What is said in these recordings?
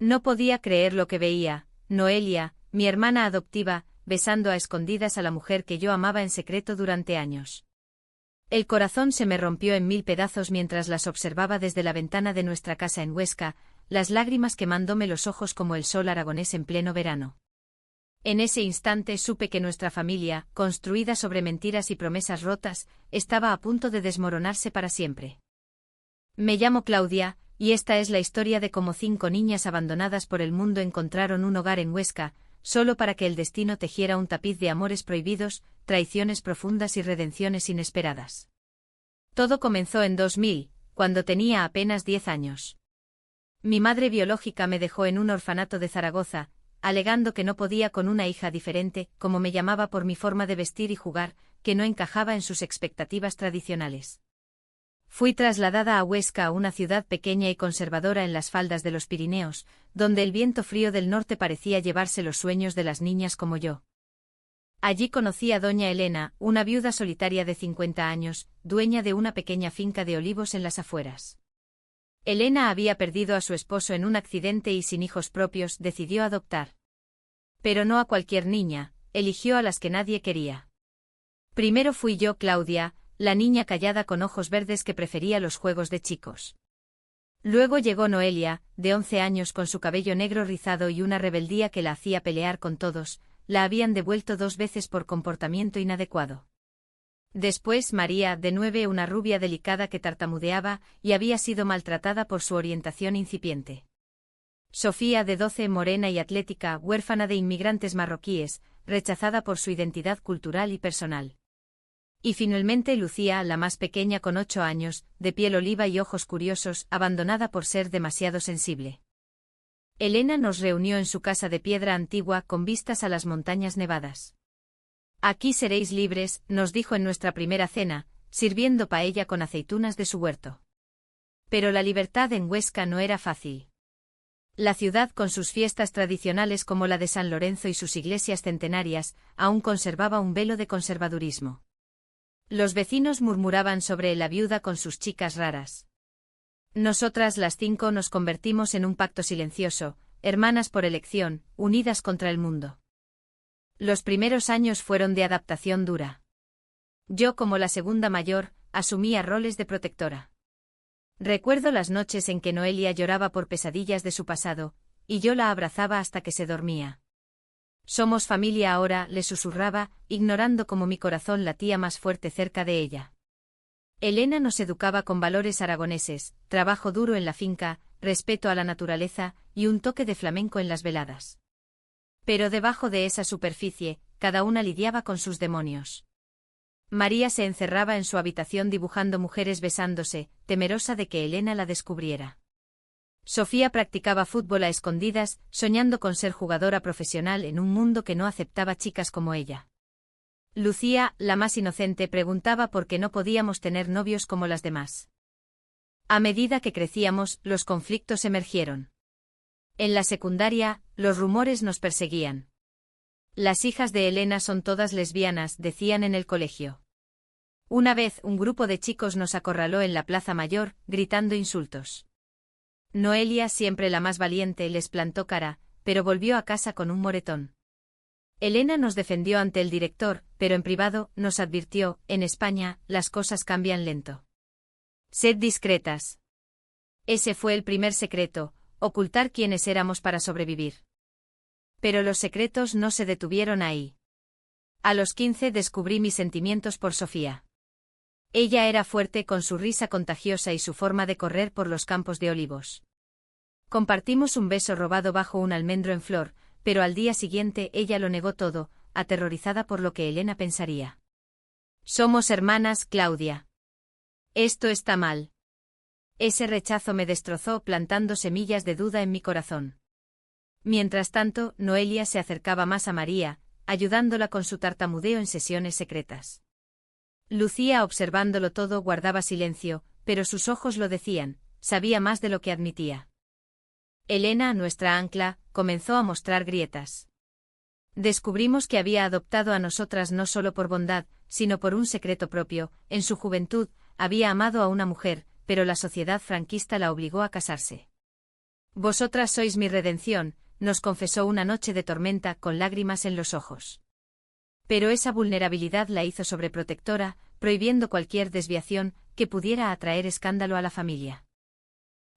No podía creer lo que veía, Noelia, mi hermana adoptiva, besando a escondidas a la mujer que yo amaba en secreto durante años. El corazón se me rompió en mil pedazos mientras las observaba desde la ventana de nuestra casa en Huesca, las lágrimas quemándome los ojos como el sol aragonés en pleno verano. En ese instante supe que nuestra familia, construida sobre mentiras y promesas rotas, estaba a punto de desmoronarse para siempre. Me llamo Claudia, y esta es la historia de cómo 5 niñas abandonadas por el mundo encontraron un hogar en Huesca, solo para que el destino tejiera un tapiz de amores prohibidos, traiciones profundas y redenciones inesperadas. Todo comenzó en 2000, cuando tenía apenas 10 años. Mi madre biológica me dejó en un orfanato de Zaragoza, alegando que no podía con una hija diferente, como me llamaba por mi forma de vestir y jugar, que no encajaba en sus expectativas tradicionales. Fui trasladada a Huesca, una ciudad pequeña y conservadora en las faldas de los Pirineos, donde el viento frío del norte parecía llevarse los sueños de las niñas como yo. Allí conocí a doña Elena, una viuda solitaria de 50 años, dueña de una pequeña finca de olivos en las afueras. Elena había perdido a su esposo en un accidente y sin hijos propios decidió adoptar. Pero no a cualquier niña, eligió a las que nadie quería. Primero fui yo, Claudia, la niña callada con ojos verdes que prefería los juegos de chicos. Luego llegó Noelia, de 11 años con su cabello negro rizado y una rebeldía que la hacía pelear con todos, la habían devuelto 2 veces por comportamiento inadecuado. Después María, de 9, una rubia delicada que tartamudeaba y había sido maltratada por su orientación incipiente. Sofía, de 12, morena y atlética, huérfana de inmigrantes marroquíes, rechazada por su identidad cultural y personal. Y finalmente Lucía, la más pequeña con 8 años, de piel oliva y ojos curiosos, abandonada por ser demasiado sensible. Elena nos reunió en su casa de piedra antigua con vistas a las montañas nevadas. Aquí seréis libres, nos dijo en nuestra primera cena, sirviendo paella con aceitunas de su huerto. Pero la libertad en Huesca no era fácil. La ciudad, con sus fiestas tradicionales como la de San Lorenzo y sus iglesias centenarias, aún conservaba un velo de conservadurismo. Los vecinos murmuraban sobre la viuda con sus chicas raras. Nosotras las 5 nos convertimos en un pacto silencioso, hermanas por elección, unidas contra el mundo. Los primeros años fueron de adaptación dura. Yo, como la segunda mayor, asumía roles de protectora. Recuerdo las noches en que Noelia lloraba por pesadillas de su pasado, y yo la abrazaba hasta que se dormía. Somos familia ahora, le susurraba, ignorando cómo mi corazón latía más fuerte cerca de ella. Elena nos educaba con valores aragoneses, trabajo duro en la finca, respeto a la naturaleza y un toque de flamenco en las veladas. Pero debajo de esa superficie, cada una lidiaba con sus demonios. María se encerraba en su habitación dibujando mujeres besándose, temerosa de que Elena la descubriera. Sofía practicaba fútbol a escondidas, soñando con ser jugadora profesional en un mundo que no aceptaba chicas como ella. Lucía, la más inocente, preguntaba por qué no podíamos tener novios como las demás. A medida que crecíamos, los conflictos emergieron. En la secundaria, los rumores nos perseguían. Las hijas de Elena son todas lesbianas, decían en el colegio. Una vez, un grupo de chicos nos acorraló en la Plaza Mayor, gritando insultos. Noelia, siempre la más valiente, les plantó cara, pero volvió a casa con un moretón. Elena nos defendió ante el director, pero en privado, nos advirtió, en España, las cosas cambian lento. Sed discretas. Ese fue el primer secreto, ocultar quiénes éramos para sobrevivir. Pero los secretos no se detuvieron ahí. A los 15 descubrí mis sentimientos por Sofía. Ella era fuerte con su risa contagiosa y su forma de correr por los campos de olivos. Compartimos un beso robado bajo un almendro en flor, pero al día siguiente ella lo negó todo, aterrorizada por lo que Elena pensaría. Somos hermanas, Claudia. Esto está mal. Ese rechazo me destrozó plantando semillas de duda en mi corazón. Mientras tanto, Noelia se acercaba más a María, ayudándola con su tartamudeo en sesiones secretas. Lucía, observándolo todo, guardaba silencio, pero sus ojos lo decían, sabía más de lo que admitía. Elena, nuestra ancla, comenzó a mostrar grietas. Descubrimos que había adoptado a nosotras no solo por bondad, sino por un secreto propio. En su juventud, había amado a una mujer, pero la sociedad franquista la obligó a casarse. Vosotras sois mi redención, nos confesó una noche de tormenta con lágrimas en los ojos. Pero esa vulnerabilidad la hizo sobreprotectora, prohibiendo cualquier desviación que pudiera atraer escándalo a la familia.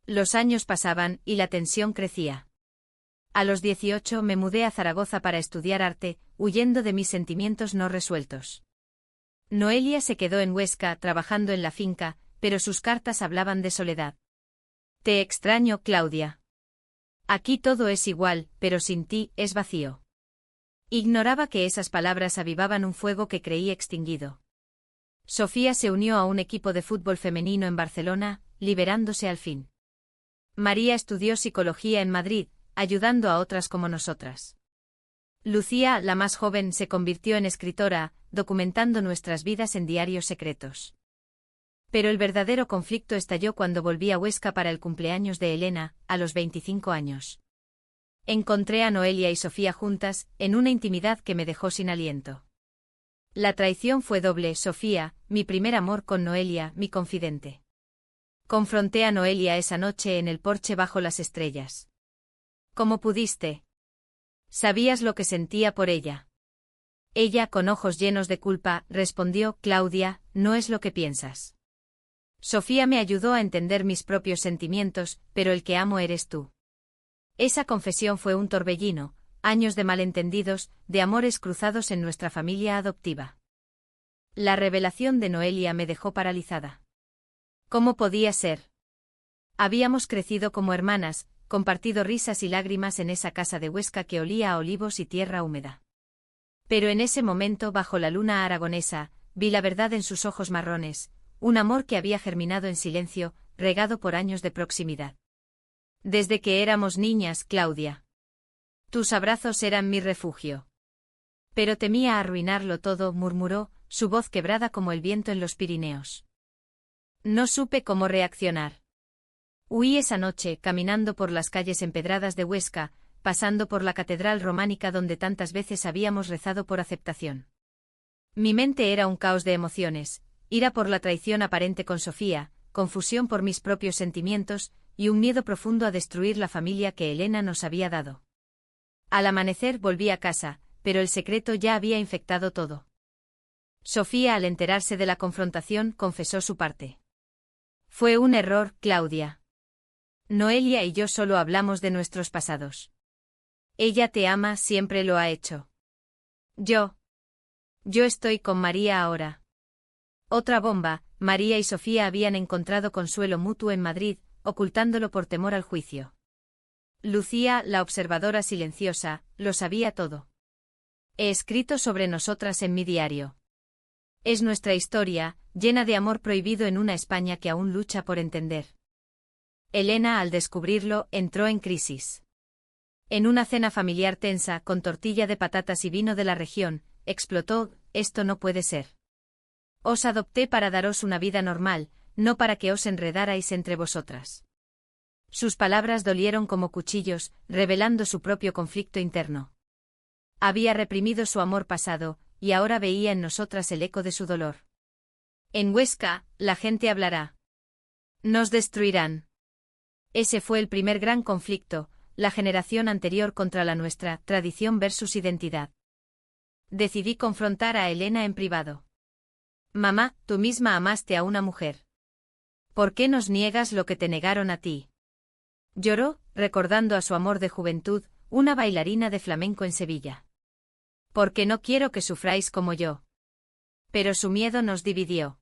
Los años pasaban y la tensión crecía. A los 18 me mudé a Zaragoza para estudiar arte, huyendo de mis sentimientos no resueltos. Noelia se quedó en Huesca trabajando en la finca, pero sus cartas hablaban de soledad. Te extraño, Claudia. Aquí todo es igual, pero sin ti es vacío. Ignoraba que esas palabras avivaban un fuego que creí extinguido. Sofía se unió a un equipo de fútbol femenino en Barcelona, liberándose al fin. María estudió psicología en Madrid, ayudando a otras como nosotras. Lucía, la más joven, se convirtió en escritora, documentando nuestras vidas en diarios secretos. Pero el verdadero conflicto estalló cuando volví a Huesca para el cumpleaños de Elena, a los 25 años. Encontré a Noelia y Sofía juntas, en una intimidad que me dejó sin aliento. La traición fue doble: Sofía, mi primer amor, con Noelia, mi confidente. Confronté a Noelia esa noche en el porche bajo las estrellas. ¿Cómo pudiste? ¿Sabías lo que sentía por ella? Ella, con ojos llenos de culpa, respondió: Claudia, no es lo que piensas. Sofía me ayudó a entender mis propios sentimientos, pero el que amo eres tú. Esa confesión fue un torbellino, años de malentendidos, de amores cruzados en nuestra familia adoptiva. La revelación de Noelia me dejó paralizada. ¿Cómo podía ser? Habíamos crecido como hermanas, compartido risas y lágrimas en esa casa de Huesca que olía a olivos y tierra húmeda. Pero en ese momento, bajo la luna aragonesa, vi la verdad en sus ojos marrones, un amor que había germinado en silencio, regado por años de proximidad. Desde que éramos niñas, Claudia. Tus abrazos eran mi refugio. Pero temía arruinarlo todo, murmuró, su voz quebrada como el viento en los Pirineos. No supe cómo reaccionar. Huí esa noche, caminando por las calles empedradas de Huesca, pasando por la catedral románica donde tantas veces habíamos rezado por aceptación. Mi mente era un caos de emociones, ira por la traición aparente con Sofía, confusión por mis propios sentimientos, y un miedo profundo a destruir la familia que Elena nos había dado. Al amanecer volví a casa, pero el secreto ya había infectado todo. Sofía, al enterarse de la confrontación, confesó su parte. Fue un error, Claudia. Noelia y yo solo hablamos de nuestros pasados. Ella te ama, siempre lo ha hecho. Yo estoy con María ahora. Otra bomba: María y Sofía habían encontrado consuelo mutuo en Madrid, ocultándolo por temor al juicio. Lucía, la observadora silenciosa, lo sabía todo. He escrito sobre nosotras en mi diario. Es nuestra historia, llena de amor prohibido en una España que aún lucha por entender. Elena, al descubrirlo, entró en crisis. En una cena familiar tensa, con tortilla de patatas y vino de la región, explotó: esto no puede ser. Os adopté para daros una vida normal, no para que os enredarais entre vosotras. Sus palabras dolieron como cuchillos, revelando su propio conflicto interno. Había reprimido su amor pasado, y ahora veía en nosotras el eco de su dolor. En Huesca, la gente hablará. Nos destruirán. Ese fue el primer gran conflicto, la generación anterior contra la nuestra, tradición versus identidad. Decidí confrontar a Elena en privado. Mamá, tú misma amaste a una mujer. ¿Por qué nos niegas lo que te negaron a ti? Lloró, recordando a su amor de juventud, una bailarina de flamenco en Sevilla. Porque no quiero que sufráis como yo. Pero su miedo nos dividió.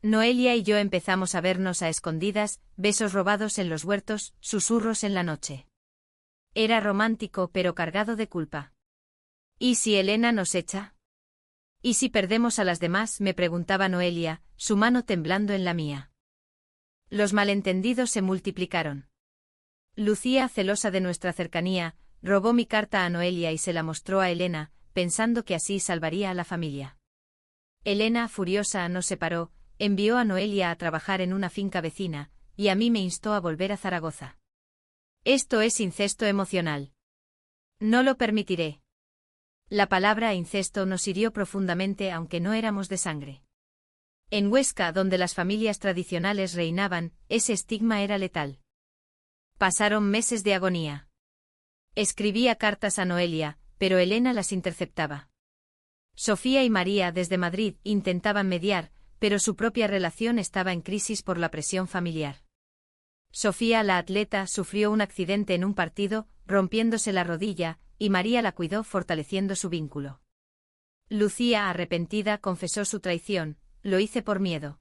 Noelia y yo empezamos a vernos a escondidas, besos robados en los huertos, susurros en la noche. Era romántico pero cargado de culpa. ¿Y si Elena nos echa? ¿Y si perdemos a las demás?, me preguntaba Noelia, su mano temblando en la mía. Los malentendidos se multiplicaron. Lucía, celosa de nuestra cercanía, robó mi carta a Noelia y se la mostró a Elena, pensando que así salvaría a la familia. Elena, furiosa, nos separó, envió a Noelia a trabajar en una finca vecina, y a mí me instó a volver a Zaragoza. Esto es incesto emocional. No lo permitiré. La palabra incesto nos hirió profundamente aunque no éramos de sangre. En Huesca, donde las familias tradicionales reinaban, ese estigma era letal. Pasaron meses de agonía. Escribía cartas a Noelia, pero Elena las interceptaba. Sofía y María desde Madrid intentaban mediar, pero su propia relación estaba en crisis por la presión familiar. Sofía, la atleta, sufrió un accidente en un partido, rompiéndose la rodilla, y María la cuidó fortaleciendo su vínculo. Lucía, arrepentida, confesó su traición: lo hice por miedo.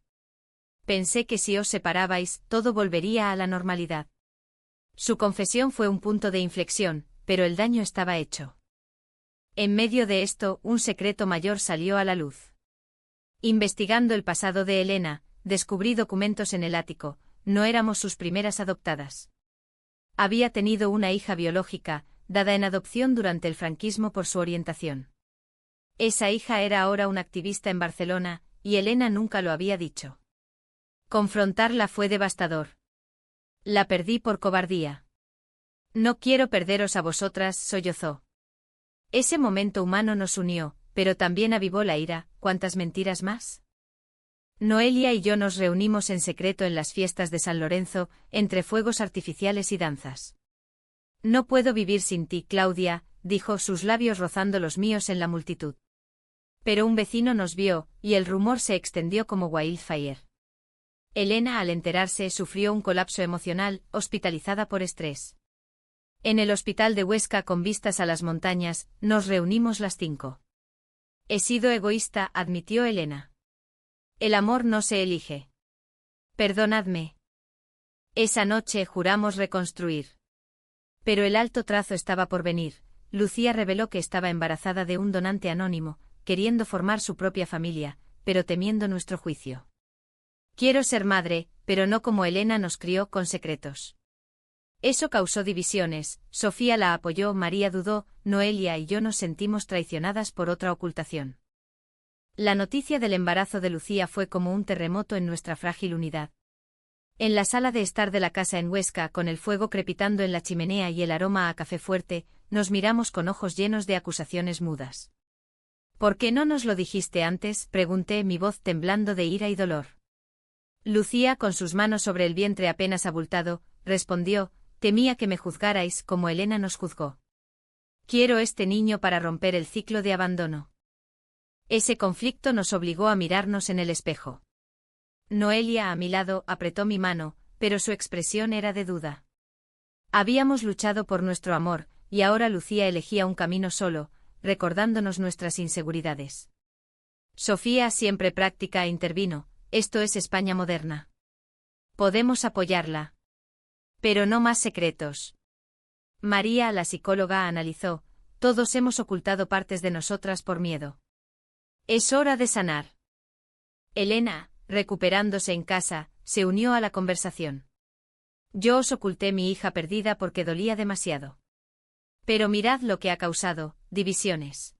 Pensé que si os separabais, todo volvería a la normalidad. Su confesión fue un punto de inflexión, pero el daño estaba hecho. En medio de esto, un secreto mayor salió a la luz. Investigando el pasado de Elena, descubrí documentos en el ático. No éramos sus primeras adoptadas. Había tenido una hija biológica, dada en adopción durante el franquismo por su orientación. Esa hija era ahora una activista en Barcelona, y Elena nunca lo había dicho. Confrontarla fue devastador. La perdí por cobardía. No quiero perderos a vosotras, sollozó. Ese momento humano nos unió, pero también avivó la ira. ¿Cuántas mentiras más? Noelia y yo nos reunimos en secreto en las fiestas de San Lorenzo, entre fuegos artificiales y danzas. No puedo vivir sin ti, Claudia, dijo, sus labios rozando los míos en la multitud. Pero un vecino nos vio, y el rumor se extendió como wildfire. Elena, al enterarse, sufrió un colapso emocional, hospitalizada por estrés. En el hospital de Huesca, con vistas a las montañas, nos reunimos las 5. He sido egoísta, admitió Elena. El amor no se elige. Perdonadme. Esa noche juramos reconstruir. Pero el alto trazo estaba por venir. Lucía reveló que estaba embarazada de un donante anónimo, queriendo formar su propia familia, pero temiendo nuestro juicio. Quiero ser madre, pero no como Elena nos crió, con secretos. Eso causó divisiones. Sofía la apoyó, María dudó, Noelia y yo nos sentimos traicionadas por otra ocultación. La noticia del embarazo de Lucía fue como un terremoto en nuestra frágil unidad. En la sala de estar de la casa en Huesca, con el fuego crepitando en la chimenea y el aroma a café fuerte, nos miramos con ojos llenos de acusaciones mudas. ¿Por qué no nos lo dijiste antes?, pregunté, mi voz temblando de ira y dolor. Lucía, con sus manos sobre el vientre apenas abultado, respondió: temía que me juzgarais como Elena nos juzgó. Quiero este niño para romper el ciclo de abandono. Ese conflicto nos obligó a mirarnos en el espejo. Noelia, a mi lado, apretó mi mano, pero su expresión era de duda. Habíamos luchado por nuestro amor, y ahora Lucía elegía un camino solo, recordándonos nuestras inseguridades. Sofía, siempre práctica, intervino: esto es España moderna. Podemos apoyarla. Pero no más secretos. María, la psicóloga, analizó: todos hemos ocultado partes de nosotras por miedo. Es hora de sanar. Elena, recuperándose en casa, se unió a la conversación. Yo os oculté mi hija perdida porque dolía demasiado. Pero mirad lo que ha causado: divisiones.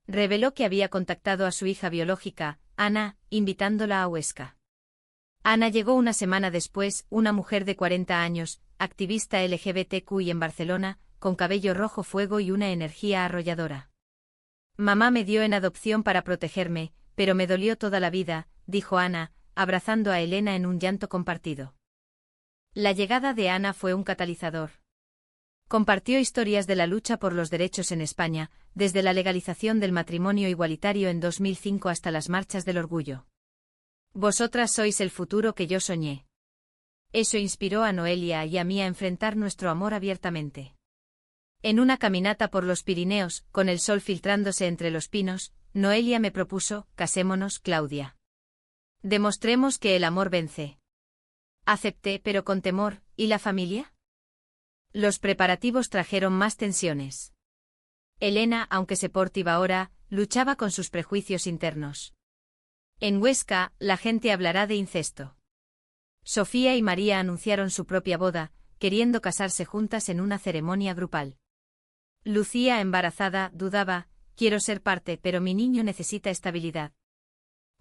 Reveló que había contactado a su hija biológica, Ana, invitándola a Huesca. Ana llegó una semana después, una mujer de 40 años, activista LGBTQI en Barcelona, con cabello rojo fuego y una energía arrolladora. Mamá me dio en adopción para protegerme, pero me dolió toda la vida, dijo Ana, abrazando a Elena en un llanto compartido. La llegada de Ana fue un catalizador. Compartió historias de la lucha por los derechos en España, desde la legalización del matrimonio igualitario en 2005 hasta las marchas del orgullo. Vosotras sois el futuro que yo soñé. Eso inspiró a Noelia y a mí a enfrentar nuestro amor abiertamente. En una caminata por los Pirineos, con el sol filtrándose entre los pinos, Noelia me propuso: casémonos, Claudia. Demostremos que el amor vence. Acepté, pero con temor. ¿Y la familia? Los preparativos trajeron más tensiones. Elena, aunque se portaba ahora, luchaba con sus prejuicios internos. En Huesca, la gente hablará de incesto. Sofía y María anunciaron su propia boda, queriendo casarse juntas en una ceremonia grupal. Lucía, embarazada, dudaba: quiero ser parte, pero mi niño necesita estabilidad.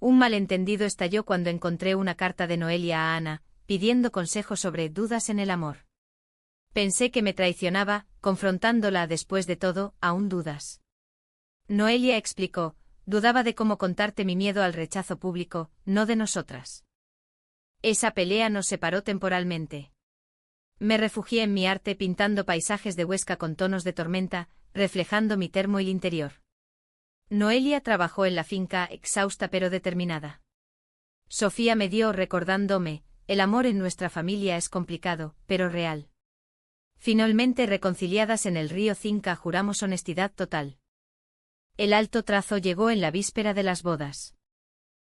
Un malentendido estalló cuando encontré una carta de Noelia a Ana, pidiendo consejo sobre dudas en el amor. Pensé que me traicionaba, confrontándola. Después de todo, aún dudas. Noelia explicó: dudaba de cómo contarte mi miedo al rechazo público, no de nosotras. Esa pelea nos separó temporalmente. Me refugié en mi arte pintando paisajes de Huesca con tonos de tormenta, reflejando mi térmil interior. Noelia trabajó en la finca, exhausta pero determinada. Sofía me dio recordándome, el amor en nuestra familia es complicado, pero real. Finalmente reconciliadas en el río Cinca juramos honestidad total. El alto trazo llegó en la víspera de las bodas.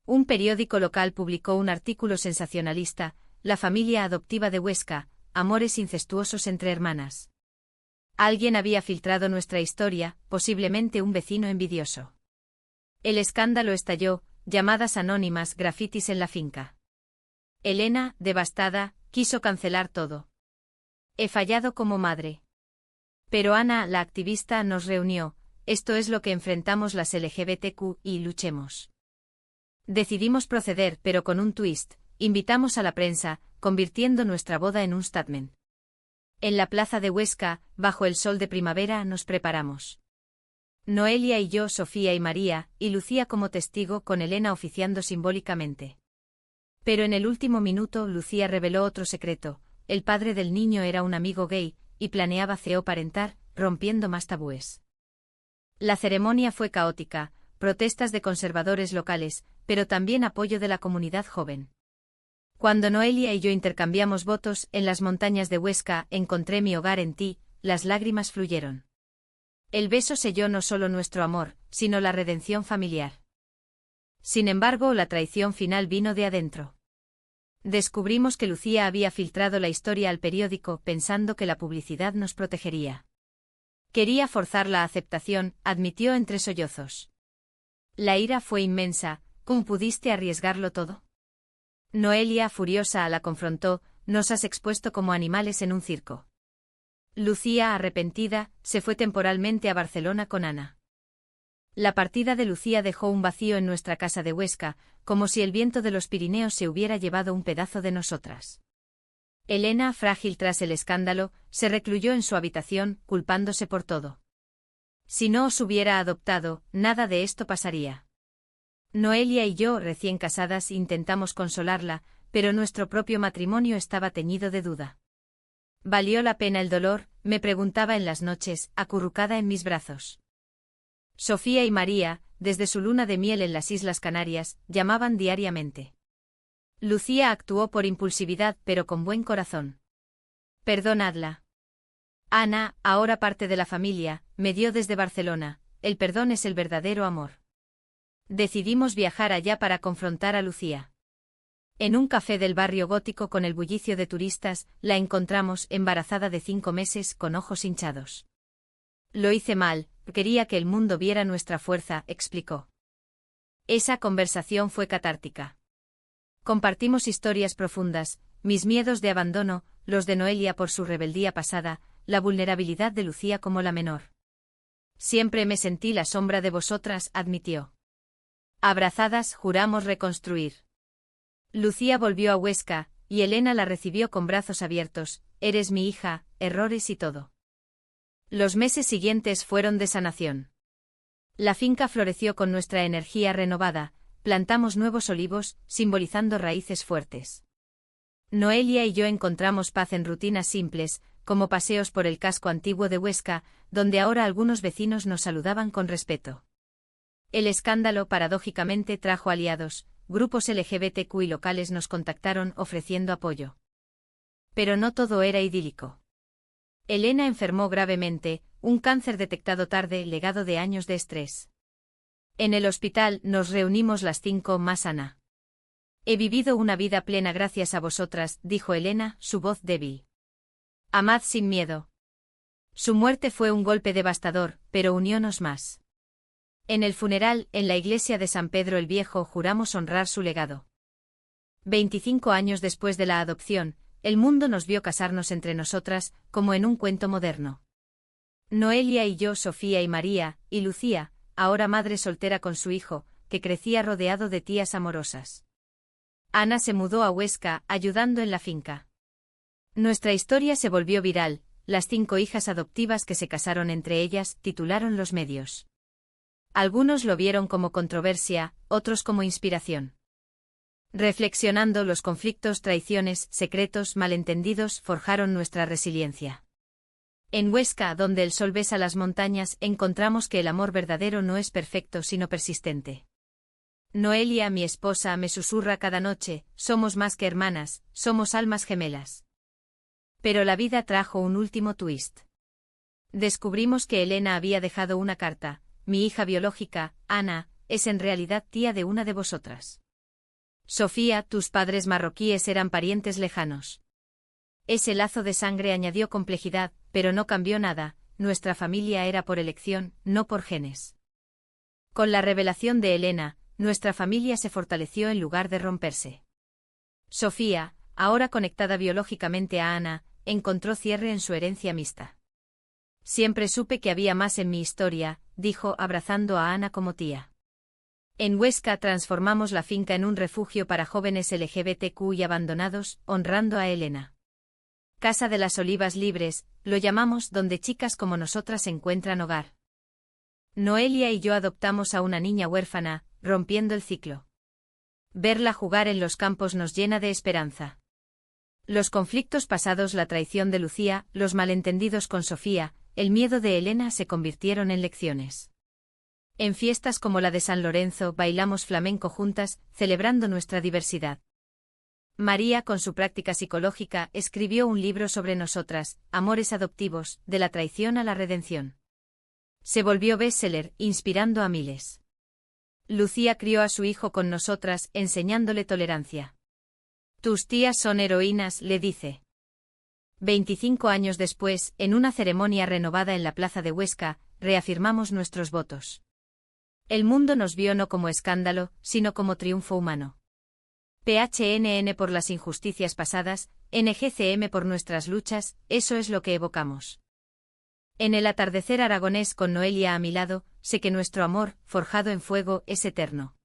Un periódico local publicó un artículo sensacionalista, La familia adoptiva de Huesca, amores incestuosos entre hermanas. Alguien había filtrado nuestra historia, posiblemente un vecino envidioso. El escándalo estalló, llamadas anónimas, grafitis en la finca. Elena, devastada, quiso cancelar todo. He fallado como madre. Pero Ana, la activista, nos reunió, esto es lo que enfrentamos las LGBTQ y luchemos. Decidimos proceder, pero con un twist, invitamos a la prensa, convirtiendo nuestra boda en un statement. En la plaza de Huesca, bajo el sol de primavera, nos preparamos. Noelia y yo, Sofía y María, y Lucía como testigo, con Elena oficiando simbólicamente. Pero en el último minuto Lucía reveló otro secreto, el padre del niño era un amigo gay, y planeaba parentar, rompiendo más tabúes. La ceremonia fue caótica, protestas de conservadores locales, pero también apoyo de la comunidad joven. Cuando Noelia y yo intercambiamos votos en las montañas de Huesca, encontré mi hogar en ti, las lágrimas fluyeron. El beso selló no solo nuestro amor, sino la redención familiar. Sin embargo, la traición final vino de adentro. Descubrimos que Lucía había filtrado la historia al periódico pensando que la publicidad nos protegería. Quería forzar la aceptación, admitió entre sollozos. La ira fue inmensa, ¿cómo pudiste arriesgarlo todo? Noelia, furiosa, la confrontó, nos has expuesto como animales en un circo. Lucía, arrepentida, se fue temporalmente a Barcelona con Ana. La partida de Lucía dejó un vacío en nuestra casa de Huesca, como si el viento de los Pirineos se hubiera llevado un pedazo de nosotras. Elena, frágil tras el escándalo, se recluyó en su habitación, culpándose por todo. Si no os hubiera adoptado, nada de esto pasaría. Noelia y yo, recién casadas, intentamos consolarla, pero nuestro propio matrimonio estaba teñido de duda. ¿Valió la pena el dolor?, me preguntaba en las noches, acurrucada en mis brazos. Sofía y María, desde su luna de miel en las Islas Canarias, llamaban diariamente. Lucía actuó por impulsividad pero con buen corazón. Perdonadla. Ana, ahora parte de la familia, me dio desde Barcelona, el perdón es el verdadero amor. Decidimos viajar allá para confrontar a Lucía. En un café del barrio gótico con el bullicio de turistas, la encontramos embarazada de 5 meses con ojos hinchados. Lo hice mal, quería que el mundo viera nuestra fuerza, explicó. Esa conversación fue catártica. Compartimos historias profundas, mis miedos de abandono, los de Noelia por su rebeldía pasada, la vulnerabilidad de Lucía como la menor. Siempre me sentí la sombra de vosotras, admitió. Abrazadas, juramos reconstruir. Lucía volvió a Huesca, y Elena la recibió con brazos abiertos, eres mi hija, errores y todo. Los meses siguientes fueron de sanación. La finca floreció con nuestra energía renovada, plantamos nuevos olivos, simbolizando raíces fuertes. Noelia y yo encontramos paz en rutinas simples, como paseos por el casco antiguo de Huesca, donde ahora algunos vecinos nos saludaban con respeto. El escándalo paradójicamente trajo aliados, grupos LGBTQ y locales nos contactaron ofreciendo apoyo. Pero no todo era idílico. Elena enfermó gravemente, un cáncer detectado tarde, legado de años de estrés. En el hospital nos reunimos las 5 más Ana. He vivido una vida plena gracias a vosotras, dijo Elena, su voz débil. Amad sin miedo. Su muerte fue un golpe devastador, pero uniónos más. En el funeral, en la iglesia de San Pedro el Viejo, juramos honrar su legado. 25 años después de la adopción, el mundo nos vio casarnos entre nosotras, como en un cuento moderno. Noelia y yo, Sofía y María, y Lucía, ahora madre soltera con su hijo, que crecía rodeado de tías amorosas. Ana se mudó a Huesca, ayudando en la finca. Nuestra historia se volvió viral, las 5 hijas adoptivas que se casaron entre ellas, titularon los medios. Algunos lo vieron como controversia, otros como inspiración. Reflexionando, los conflictos, traiciones, secretos, malentendidos forjaron nuestra resiliencia. En Huesca, donde el sol besa las montañas, encontramos que el amor verdadero no es perfecto sino persistente. Noelia, mi esposa, me susurra cada noche: somos más que hermanas, somos almas gemelas. Pero la vida trajo un último twist. Descubrimos que Elena había dejado una carta. Mi hija biológica, Ana, es en realidad tía de una de vosotras. Sofía, tus padres marroquíes eran parientes lejanos. Ese lazo de sangre añadió complejidad, pero no cambió nada. Nuestra familia era por elección, no por genes. Con la revelación de Elena, nuestra familia se fortaleció en lugar de romperse. Sofía, ahora conectada biológicamente a Ana, encontró cierre en su herencia mixta. Siempre supe que había más en mi historia, dijo, abrazando a Ana como tía. En Huesca transformamos la finca en un refugio para jóvenes LGBTQ y abandonados, honrando a Elena. Casa de las Olivas Libres, lo llamamos, donde chicas como nosotras encuentran hogar. Noelia y yo adoptamos a una niña huérfana, rompiendo el ciclo. Verla jugar en los campos nos llena de esperanza. Los conflictos pasados, la traición de Lucía, los malentendidos con Sofía, el miedo de Elena se convirtieron en lecciones. En fiestas como la de San Lorenzo bailamos flamenco juntas, celebrando nuestra diversidad. María, con su práctica psicológica, escribió un libro sobre nosotras, Amores adoptivos, de la traición a la redención. Se volvió bestseller, inspirando a miles. Lucía crió a su hijo con nosotras, enseñándole tolerancia. Tus tías son heroínas, le dice. 25 años después, en una ceremonia renovada en la plaza de Huesca, reafirmamos nuestros votos. El mundo nos vio no como escándalo, sino como triunfo humano. PHNN por las injusticias pasadas, NGCM por nuestras luchas, eso es lo que evocamos. En el atardecer aragonés con Noelia a mi lado, sé que nuestro amor, forjado en fuego, es eterno.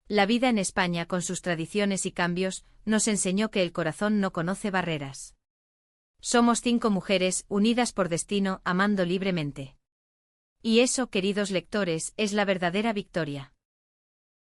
La vida en España, con sus tradiciones y cambios, nos enseñó que el corazón no conoce barreras. Somos 5 mujeres, unidas por destino, amando libremente. Y eso, queridos lectores, es la verdadera victoria.